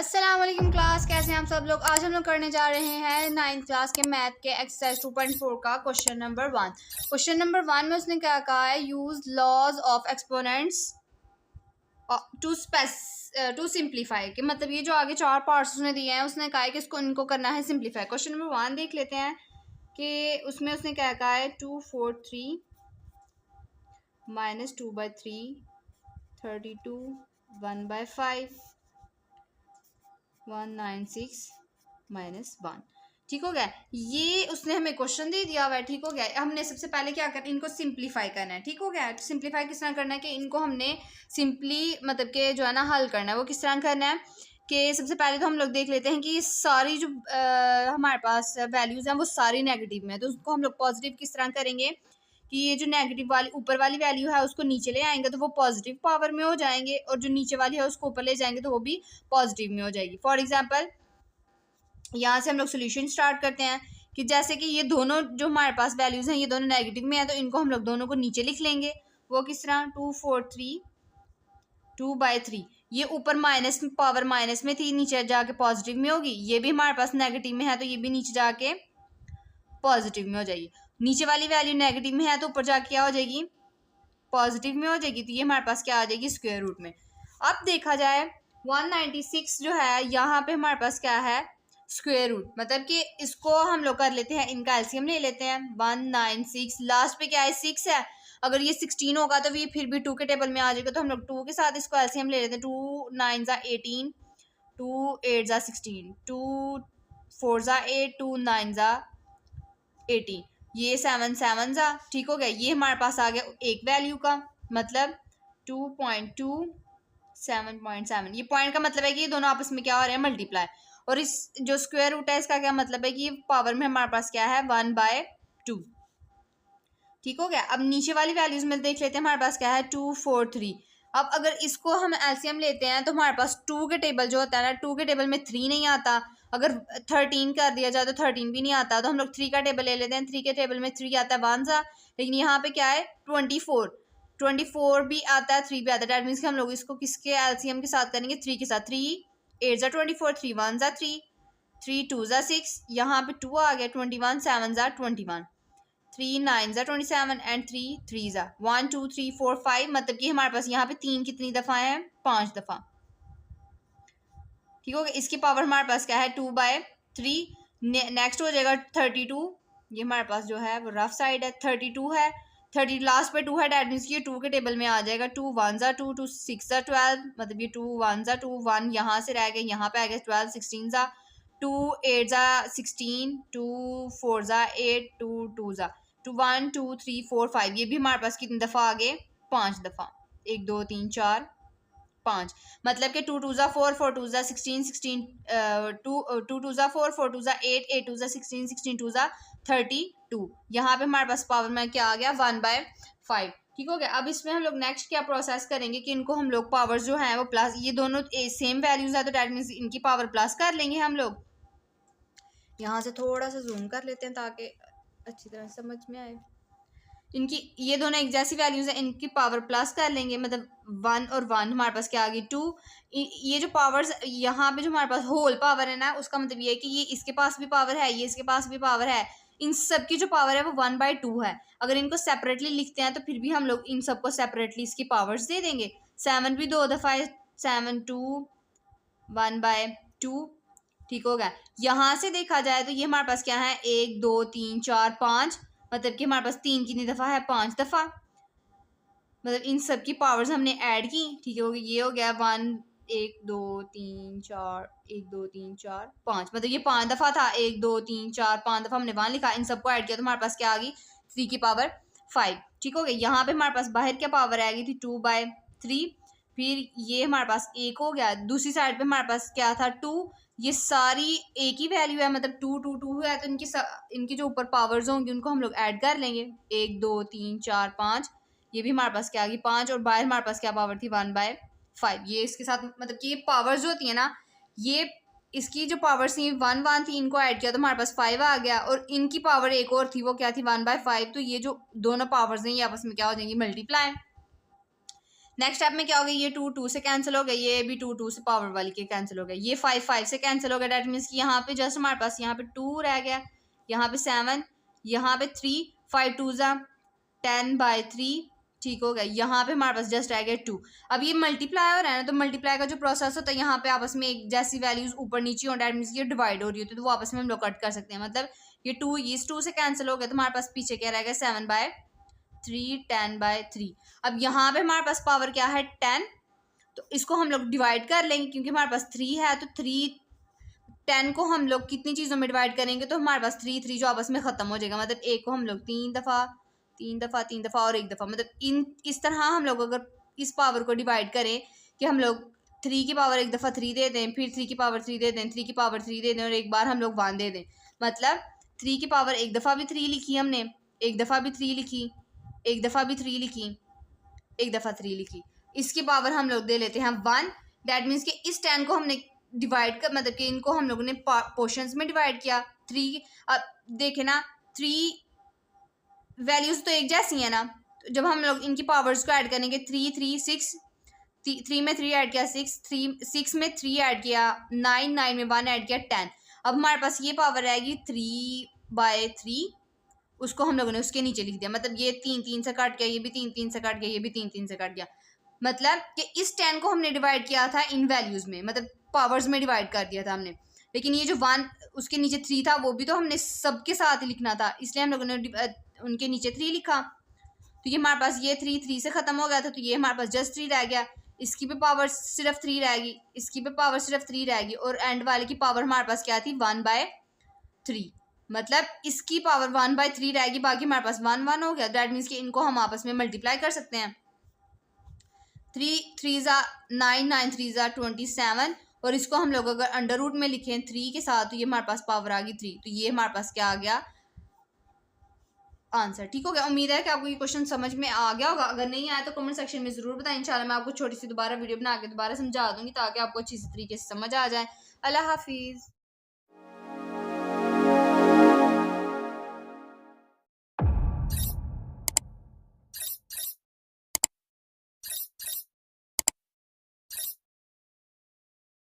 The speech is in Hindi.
अस्सलाम वालेकुम क्लास, कैसे हैं हम सब लोग। आज हम लोग करने जा रहे हैं 9th क्लास के मैथ के एक्सरसाइज 2.4 का क्वेश्चन नंबर 1। क्वेश्चन नंबर 1 में उसने क्या कहा है, use laws of exponents to simplify. कि मतलब ये जो आगे चार पार्ट्स उसने दिए हैं, उसने कहा है कि इसको इनको करना है सिंप्लीफाई। क्वेश्चन नंबर 1 देख लेते हैं कि उसमें उसने क्या कहा है, 243 - 2/3 32 1/5 196 -1। ठीक हो गया। ये उसने हमें क्वेश्चन दे दिया हुआ है। ठीक हो गया। हमने सबसे पहले क्या करना है, इनको सिंप्लीफाई करना है। ठीक हो गया। तो सिंप्लीफाई किस तरह करना है कि इनको हमने सिंपली मतलब कि जो है ना हल करना है। वो किस तरह करना है कि सबसे पहले तो हम लोग देख लेते हैं कि सारी जो हमारे पास वैल्यूज़ हैं वो सारी नेगेटिव में है। तो उसको हम लोग पॉजिटिव किस तरह करेंगे कि ये जो नेगेटिव वाली ऊपर वाली वैल्यू है उसको नीचे ले आएंगे तो वो पॉजिटिव पावर में हो जाएंगे, और जो नीचे वाली है उसको ऊपर ले जाएंगे तो वो भी पॉजिटिव में हो जाएगी। फॉर एग्जांपल यहाँ से हम लोग सोल्यूशन स्टार्ट करते हैं कि जैसे कि ये दोनों जो हमारे पास वैल्यूज़ हैं ये दोनों नेगेटिव में है, तो इनको हम लोग दोनों को नीचे लिख लेंगे। वो किस तरह, 243 2/3। ये ऊपर माइनस पावर माइनस में थी, नीचे जाके पॉजिटिव में होगी। ये भी हमारे पास नेगेटिव में है तो ये भी नीचे जाके पॉजिटिव में हो जाएगी। नीचे वाली वैल्यू नेगेटिव में है तो ऊपर जाके क्या हो जाएगी, पॉजिटिव में हो जाएगी। तो ये हमारे पास क्या आ जाएगी, स्क्वायर रूट में। अब देखा जाए 196 जो है यहाँ पे हमारे पास क्या है, स्क्वायर रूट। मतलब कि इसको हम लोग कर लेते हैं, इनका एलसीएम ले लेते हैं। 196 लास्ट पे क्या है, 6 है। अगर ये 16 होगा तो ये फिर भी 2 के टेबल में आ जाएगा, तो हम लोग 2 के साथ इसको एलसीएम ले लेते हैं। 2 9 ज़ा 18 2 8 ज़ा 16 2 4 ज़ा 8 2 9 ज़ा 18, ये 7 7 ज़ा। ठीक हो गया। ये हमारे पास आ गया एक वैल्यू का, मतलब 2.2 7.7। ये पॉइंट का मतलब है कि ये दोनों आपस में क्या हो रहे हैं, मल्टीप्लाई। और इस जो स्क्वायर रूट है इसका क्या मतलब है कि पावर में हमारे पास क्या है, 1/2। ठीक हो गया। अब नीचे वाली वैल्यूज में देख लेते हैं, हमारे पास क्या है, 243। अब अगर इसको हम एलसीएम लेते हैं तो हमारे पास 2 के टेबल जो होता है ना, 2 के टेबल में 3 नहीं आता। अगर 13 कर दिया जाए तो 13 भी नहीं आता। तो हम लोग 3 का टेबल ले लेते हैं। 3 के टेबल में 3 आता है 1 सा, लेकिन यहाँ पे क्या है 24 भी आता है, 3 भी आता है। डैट मीन्स कि हम लोग इसको किसके एलसीएम के साथ करेंगे, 3 के साथ। 3 8 ज़ा 24 3 1 ज़ा 3 3 2 ज़ा 6, यहाँ पे 2 आ गया। 21 7 ज़ा 21 3 9 ज़ा 27 एंड 3 3 ज़ा 1 2 3 4 5। मतलब कि हमारे पास यहाँ पे 3 कितनी दफ़ा है, 5 दफ़ा। ठीक हो गया। इसकी पावर हमारे पास क्या है, 2/3। नेक्स्ट हो जाएगा 32। ये हमारे पास जो है वो रफ साइड है, 32 है। 30 लास्ट पे 2 है, डैट मीन्स ये 2 के टेबल में आ जाएगा। 2 1 ज़ा 2 2 6 ज़ा 12, मतलब ये 2 1 ज़ा 2 1 यहाँ से रह गए, यहाँ पे आ गया 12 16 ज़ा 2 8 ज़ा 16 2 4 ज़ा 8 2 2 ज़ा 2 1 2 3 4 5। ये भी हमारे पास कितनी दफ़ा आ गए, 5 दफ़ा। 1 2 3 4 5। मतलब कि 2 2 ज़ा 4 4 2 ज़ा 16 16 2 2 ज़ा 4 4 2 ज़ा 8 8 2 ज़ा 16 16 2 ज़ा 32। यहाँ पे हमारे पास पावर में क्या आ गया, 1/5। ठीक हो गया। अब इसमें हम लोग नेक्स्ट क्या प्रोसेस करेंगे कि इनको हम लोग पावर जो है वो प्लस, ये दोनों सेम वैल्यूज है तो डैट मीन्स इनकी पावर प्लस कर लेंगे हम लोग। यहाँ से थोड़ा सा जूम कर लेते हैं ताकि अच्छी तरह समझ में आए। इनकी ये दोनों एक जैसी वैल्यूज हैं, इनकी पावर प्लस कर लेंगे। मतलब 1 और 1 हमारे पास क्या आ गई, 2। ये जो पावर्स यहाँ पे जो हमारे पास होल पावर है ना, उसका मतलब ये है कि ये इसके पास भी पावर है, ये इसके पास भी पावर है। इन सब की जो पावर है वो 1/2 है। अगर इनको सेपरेटली लिखते हैं तो फिर भी हम लोग इन सबको सेपरेटली इसकी पावर्स दे देंगे। 7 भी 2 दफ़ा है, 7 2 1/2। ठीक होगा। यहाँ से देखा जाए तो ये हमारे पास क्या है, 1 2 3 4 5। मतलब कि हमारे पास 3 कितनी दफ़ा है, 5 दफ़ा। मतलब इन सब की पावर्स हमने ऐड की। ठीक है, ये हो गया 1 1 2 3 4 1 2 3 4 5। मतलब ये 5 दफ़ा था, 1 2 3 4 5 दफ़ा हमने 1 लिखा। इन सबको ऐड किया तो हमारे पास क्या आ गई, 3 की पावर 5। ठीक हो गया। यहाँ पे हमारे पास बाहर क्या पावर आ गई थी, 2/3। फिर ये हमारे पास 1 हो गया। दूसरी साइड पे हमारे पास क्या था, 2। ये सारी एक ही वैल्यू है, मतलब 2 2 2 है तो इनकी जो ऊपर पावर्स होंगी उनको हम लोग ऐड कर लेंगे। 1 2 3 4 5। ये भी हमारे पास क्या आ गई, 5। और बाहर हमारे पास क्या पावर थी, 1/5। ये इसके साथ मतलब कि ये पावर्स जो होती है ना, ये इसकी जो पावर्स थी 1 1 थी, इनको ऐड किया तो हमारे पास 5 आ गया। और इनकी पावर एक और थी, वो क्या थी, 1/5। तो ये जो दोनों पावर्स हैं ये आपस में क्या हो जाएंगी, मल्टीप्लाई। नेक्स्ट स्टेप में क्या हो गया, ये 2 2 से कैंसिल हो गया, ये भी 2 2 से पावर वाली के कैंसिल हो गया, ये 5 5 से कैंसिल हो गया। डेट मीन्स कि यहाँ पे जस्ट हमारे पास यहाँ पे 2 रह गया, यहाँ पे 7, यहाँ पे 3, 5 2 10/3, ठीक हो गया। यहाँ पे हमारे पास जस्ट रह गया 2। अब ये मल्टीप्लाई हो रहा है ना, तो मल्टीप्लाई का जो प्रोसेस होता है यहाँ पे आपस में एक जैसी वैल्यूज ऊपर नीचे हो, डेट मीन्स ये डिवाइड हो रही होती है, तो वो आपस में हम लोग कट कर सकते हैं। मतलब ये 2 इस 2 से कैंसिल हो गया, तो हमारे पास पीछे क्या रह गया 7/3 10/3। अब यहाँ पे हमारे पास पावर क्या है 10, तो इसको हम लोग डिवाइड कर लेंगे क्योंकि हमारे पास 3 है, तो 3 10 को हम लोग कितनी चीज़ों में डिवाइड करेंगे, तो हमारे पास 3 3 जो आपस में ख़त्म हो जाएगा। मतलब एक को हम लोग 3 दफ़ा 3 दफ़ा 3 दफ़ा और 1 दफ़ा, मतलब इस तरह हम लोग अगर इस पावर को डिवाइड करें कि हम लोग 3 की पावर 1 दफ़ा 3 दे दें, फिर 3 की पावर 3 दे दें, 3 की पावर 3 दे दें और एक बार हम लोग 1 दे दें। मतलब 3 की पावर 1 दफ़ा भी 3 लिखी हमने, 1 दफ़ा भी 3 लिखी, 1 दफ़ा भी 3 लिखी, 1 दफ़ा 3 लिखी, इसकी पावर हम लोग दे लेते हैं 1। दैट मीन्स कि इस 10 को हमने डिवाइड कर, मतलब कि इनको हम लोगों ने पोर्शंस में डिवाइड किया 3। अब देखें ना, 3 वैल्यूज तो एक जैसी है ना, तो जब हम लोग इनकी पावर्स को ऐड करेंगे 3 3 6, 3 में 3 ऐड किया 6, 6 में 3 ऐड किया 9, 9 में 1 ऐड किया 10। अब हमारे पास ये पावर रहेगी 3/3, उसको हम लोगों ने उसके नीचे लिख दिया। मतलब ये 3 3 से कट गया, ये भी 3 3 से कट गया, ये भी 3 3 से कट गया। मतलब कि इस 10 को हमने डिवाइड किया था इन वैल्यूज में, मतलब पावर्स में डिवाइड कर दिया था हमने, लेकिन ये जो 1 उसके नीचे 3 था वो भी तो हमने सबके साथ ही लिखना था, इसलिए हम लोगों ने उनके नीचे 3 लिखा। तो ये हमारे पास ये 3 3 से ख़त्म हो गया था, तो ये हमारे पास जस्ट 3 रह गया। इसकी पे पावर सिर्फ 3 रहेगी, इसकी पे पावर सिर्फ 3 रहेगी, और एंड वाले की पावर हमारे पास क्या थी 1/3। मतलब इसकी पावर 1/3 रहेगी, बाकी हमारे पास 1 1 हो गया। दैट मीन्स कि इनको हम आपस में मल्टीप्लाई कर सकते हैं। 3 3 9, 9 3 27, और इसको हम लोग अगर अंडर रूट में लिखें 3 के साथ, तो ये हमारे पास पावर आ गई 3, तो ये हमारे पास क्या आ गया आंसर। ठीक हो गया। उम्मीद है कि आपको ये क्वेश्चन समझ में आ गया होगा। अगर नहीं आया तो कमेंट सेक्शन में ज़रूर बताएं। इंशाल्लाह मैं आपको छोटी सी दोबारा वीडियो बना के दोबारा समझा दूंगी ताकि आपको अच्छी तरीके से समझ आ जाए। अल्लाह हाफिज़।